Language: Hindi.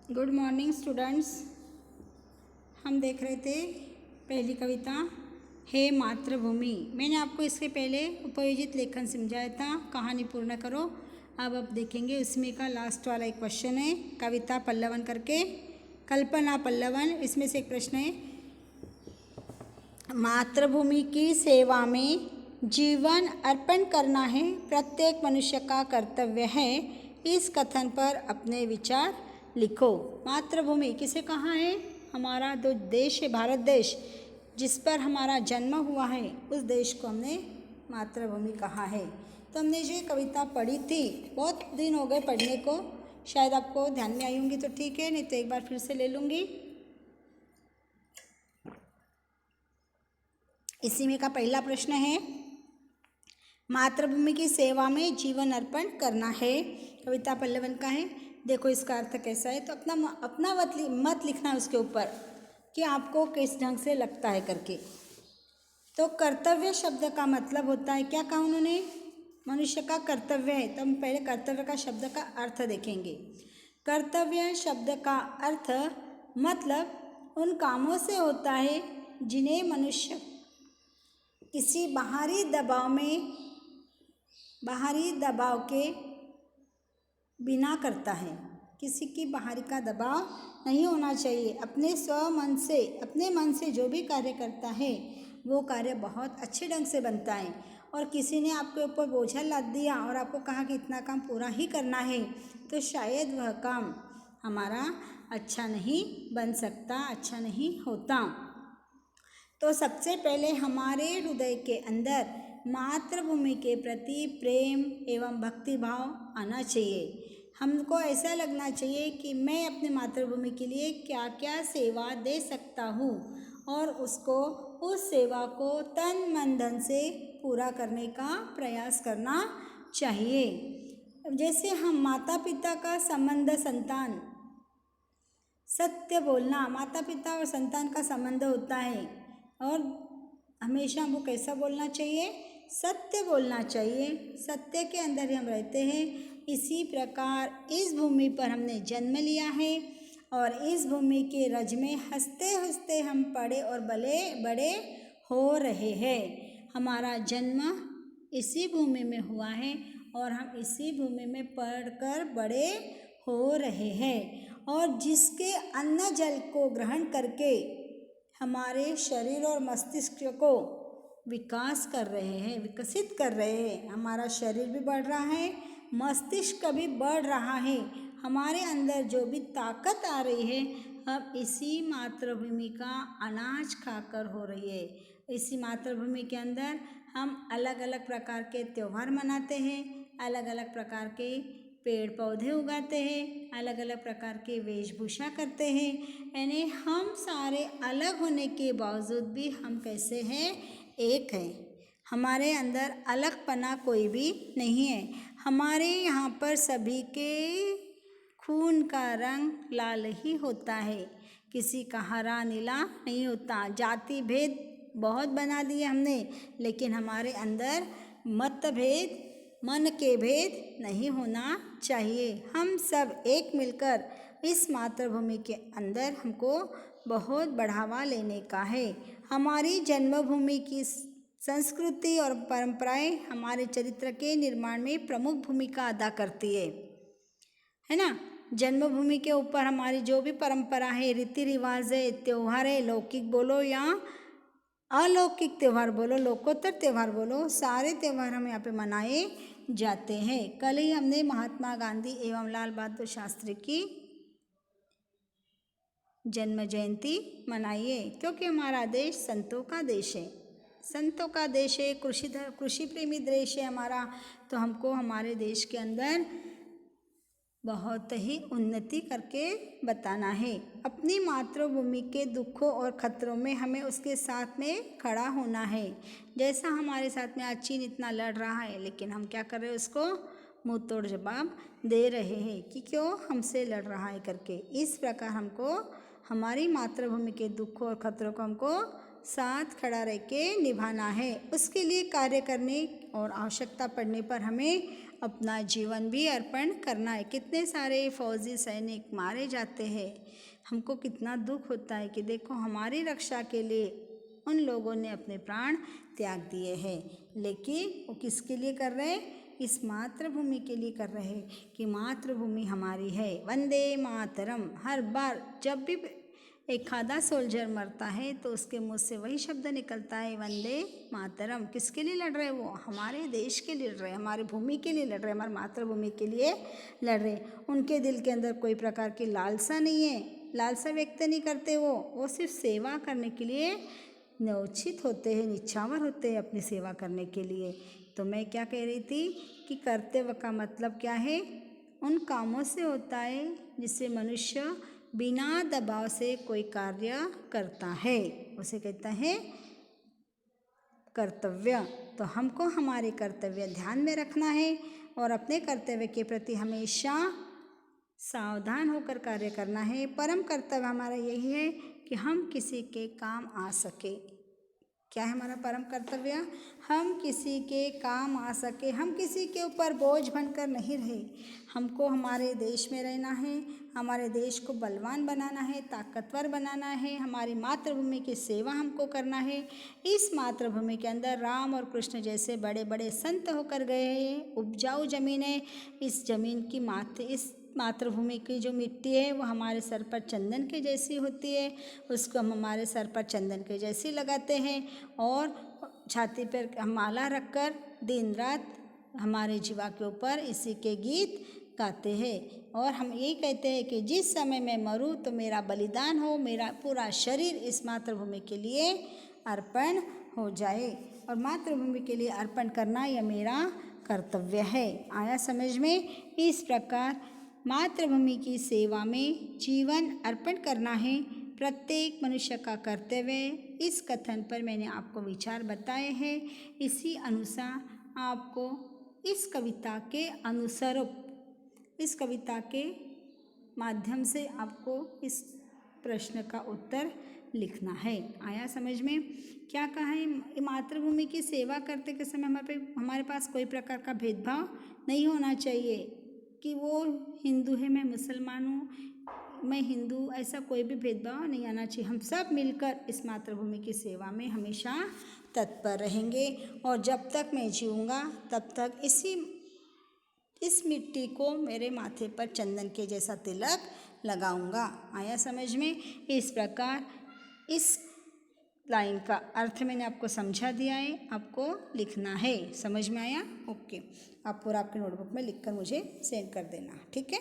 Good morning students. हम देख रहे थे पहली कविता हे मातृभूमि। मैंने आपको इसके पहले उपयोजित लेखन समझाया था, कहानी पूर्ण करो। अब देखेंगे उसमें का लास्ट वाला एक क्वेश्चन है, कविता पल्लवन करके, कल्पना पल्लवन। इसमें से एक प्रश्न है, मातृभूमि की सेवा में जीवन अर्पण करना है प्रत्येक मनुष्य का कर्तव्य है। इस कथन पर अपने विचार लिखो। मातृभूमि किसे कहा है? हमारा जो देश है, भारत देश, जिस पर हमारा जन्म हुआ है, उस देश को हमने मातृभूमि कहा है। तो हमने जो कविता पढ़ी थी, बहुत दिन हो गए पढ़ने को, शायद आपको ध्यान में आई होंगी तो ठीक है, नहीं तो एक बार फिर से ले लूँगी। इसी में का पहला प्रश्न है, मातृभूमि की सेवा में जीवन अर्पण करना है। कविता पल्लवन का है। देखो इसका अर्थ कैसा है, तो अपना मत लिखना उसके ऊपर कि आपको किस ढंग से लगता है करके। तो कर्तव्य शब्द का मतलब होता है, क्या कहा उन्होंने? मनुष्य का कर्तव्य है। तो हम पहले कर्तव्य का शब्द का अर्थ देखेंगे। कर्तव्य शब्द का अर्थ मतलब उन कामों से होता है जिन्हें मनुष्य किसी बाहरी दबाव के बिना करता है। किसी की बाहरी का दबाव नहीं होना चाहिए। अपने मन से जो भी कार्य करता है वो कार्य बहुत अच्छे ढंग से बनता है। और किसी ने आपके ऊपर बोझा लाद दिया और आपको कहा कि इतना काम पूरा ही करना है, तो शायद वह काम हमारा अच्छा नहीं बन सकता, अच्छा नहीं होता। तो सबसे पहले हमारे हृदय के अंदर मातृभूमि के प्रति प्रेम एवं भक्ति भाव आना चाहिए। हमको ऐसा लगना चाहिए कि मैं अपनी मातृभूमि के लिए क्या क्या सेवा दे सकता हूँ, और उस सेवा को तन मन धन से पूरा करने का प्रयास करना चाहिए। जैसे हम माता पिता का संबंध, संतान, सत्य बोलना, माता पिता और संतान का संबंध होता है, और हमेशा हमको कैसा बोलना चाहिए? सत्य बोलना चाहिए। सत्य के अंदर ही हम रहते हैं। इसी प्रकार इस भूमि पर हमने जन्म लिया है, और इस भूमि के रज में हंसते हंसते हम पड़े और बड़े हो रहे हैं। हमारा जन्म इसी भूमि में हुआ है, और हम इसी भूमि में पढ़कर बड़े हो रहे हैं। और जिसके अन्न जल को ग्रहण करके हमारे शरीर और मस्तिष्क को विकसित कर रहे हैं। हमारा शरीर भी बढ़ रहा है, मस्तिष्क भी बढ़ रहा है। हमारे अंदर जो भी ताकत आ रही है, अब इसी मातृभूमि का अनाज खाकर हो रही है। इसी मातृभूमि के अंदर हम अलग अलग प्रकार के त्यौहार मनाते हैं, अलग अलग प्रकार के पेड़ पौधे उगाते हैं, अलग अलग प्रकार के वेशभूषा करते हैं। यानी हम सारे अलग होने के बावजूद भी हम कैसे हैं? एक हैं। हमारे अंदर अलगपना कोई भी नहीं है। हमारे यहाँ पर सभी के खून का रंग लाल ही होता है, किसी का हरा नीला नहीं होता। जाति भेद बहुत बना दिए हमने, लेकिन हमारे अंदर मतभेद, मन के भेद नहीं होना चाहिए। हम सब एक मिलकर इस मातृभूमि के अंदर हमको बहुत बढ़ावा लेने का है। हमारी जन्मभूमि की संस्कृति और परंपराएं हमारे चरित्र के निर्माण में प्रमुख भूमिका अदा करती है ना। जन्मभूमि के ऊपर हमारी जो भी परंपरा है, रीति रिवाज है, त्यौहार है, लौकिक बोलो या अलौकिक त्यौहार बोलो, लोकोत्तर त्यौहार बोलो, सारे त्यौहार हम यहाँ पे मनाए जाते हैं। कल ही हमने महात्मा गांधी एवं लाल बहादुर शास्त्री की जन्म जयंती मनाई है, क्योंकि हमारा देश संतों का देश है। संतों का देश है, कृषि प्रेमी देश है हमारा। तो हमको हमारे देश के अंदर बहुत ही उन्नति करके बताना है। अपनी मातृभूमि के दुखों और खतरों में हमें उसके साथ में खड़ा होना है। जैसा हमारे साथ में आज चीन इतना लड़ रहा है, लेकिन हम क्या कर रहे हैं? उसको मुंह तोड़ जवाब दे रहे हैं कि क्यों हमसे लड़ रहा है करके। इस प्रकार हमको हमारी मातृभूमि के दुखों और खतरों को हमको साथ खड़ा रह के निभाना है। उसके लिए कार्य करने और आवश्यकता पड़ने पर हमें अपना जीवन भी अर्पण करना है। कितने सारे फौजी सैनिक मारे जाते हैं, हमको कितना दुख होता है कि देखो हमारी रक्षा के लिए उन लोगों ने अपने प्राण त्याग दिए हैं, लेकिन वो किसके लिए कर रहे हैं? इस मातृभूमि के लिए कर रहे हैं कि मातृभूमि हमारी है। वंदे मातरम। हर बार जब भी एक आधा सोल्जर मरता है तो उसके मुंह से वही शब्द निकलता है, वंदे मातरम। किसके लिए लड़ रहे हैं वो? हमारे देश के लिए लड़ रहे हैं, हमारी भूमि के लिए लड़ रहे हैं, हमारी मातृभूमि के लिए लड़ रहे हैं। उनके दिल के अंदर कोई प्रकार की लालसा नहीं है, लालसा व्यक्त नहीं करते वो सिर्फ सेवा करने के लिए निश्चित होते हैं, निछावर होते हैं अपनी सेवा करने के लिए। तो मैं क्या कह रही थी कि कर्तव्य का मतलब क्या है? उन कामों से होता है जिससे मनुष्य बिना दबाव से कोई कार्य करता है, उसे कहता है कर्तव्य। तो हमको हमारे कर्तव्य ध्यान में रखना है और अपने कर्तव्य के प्रति हमेशा सावधान होकर कार्य करना है। परम कर्तव्य हमारा यही है कि हम किसी के काम आ सके। क्या है हमारा परम कर्तव्य? हम किसी के काम आ सके, हम किसी के ऊपर बोझ बनकर नहीं रहे। हमको हमारे देश में रहना है, हमारे देश को बलवान बनाना है, ताकतवर बनाना है, हमारी मातृभूमि की सेवा हमको करना है। इस मातृभूमि के अंदर राम और कृष्ण जैसे बड़े बड़े संत होकर गए हैं। उपजाऊ ज़मीन है, इस ज़मीन की इस मातृभूमि की जो मिट्टी है वो हमारे सर पर चंदन के जैसी होती है, उसको हम हमारे सर पर चंदन के जैसी लगाते हैं और छाती पर हम माला रखकर दिन रात हमारे जीवा के ऊपर इसी के गीत गाते हैं। और हम यही कहते हैं कि जिस समय मैं मरूँ तो मेरा बलिदान हो, मेरा पूरा शरीर इस मातृभूमि के लिए अर्पण हो जाए, और मातृभूमि के लिए अर्पण करना यह मेरा कर्तव्य है। आया समझ में? इस प्रकार मातृभूमि की सेवा में जीवन अर्पण करना है प्रत्येक मनुष्य का कर्तव्य। इस कथन पर मैंने आपको विचार बताए हैं। इसी अनुसार आपको इस कविता के अनुसार इस कविता के माध्यम से आपको इस प्रश्न का उत्तर लिखना है। आया समझ में? क्या कहा है? मातृभूमि की सेवा करते के समय हमारे पास कोई प्रकार का भेदभाव नहीं होना चाहिए कि वो हिंदू है मैं मुसलमान हूँ, मैं हिंदू, ऐसा कोई भी भेदभाव नहीं आना चाहिए। हम सब मिलकर इस मातृभूमि की सेवा में हमेशा तत्पर रहेंगे और जब तक मैं जीऊँगा तब तक इस मिट्टी को मेरे माथे पर चंदन के जैसा तिलक लगाऊंगा। आया समझ में? इस प्रकार इस लाइन का अर्थ मैंने आपको समझा दिया है, आपको लिखना है। समझ में आया? ओके, आप पूरा आपके नोटबुक में लिखकर मुझे सेंड कर देना, ठीक है।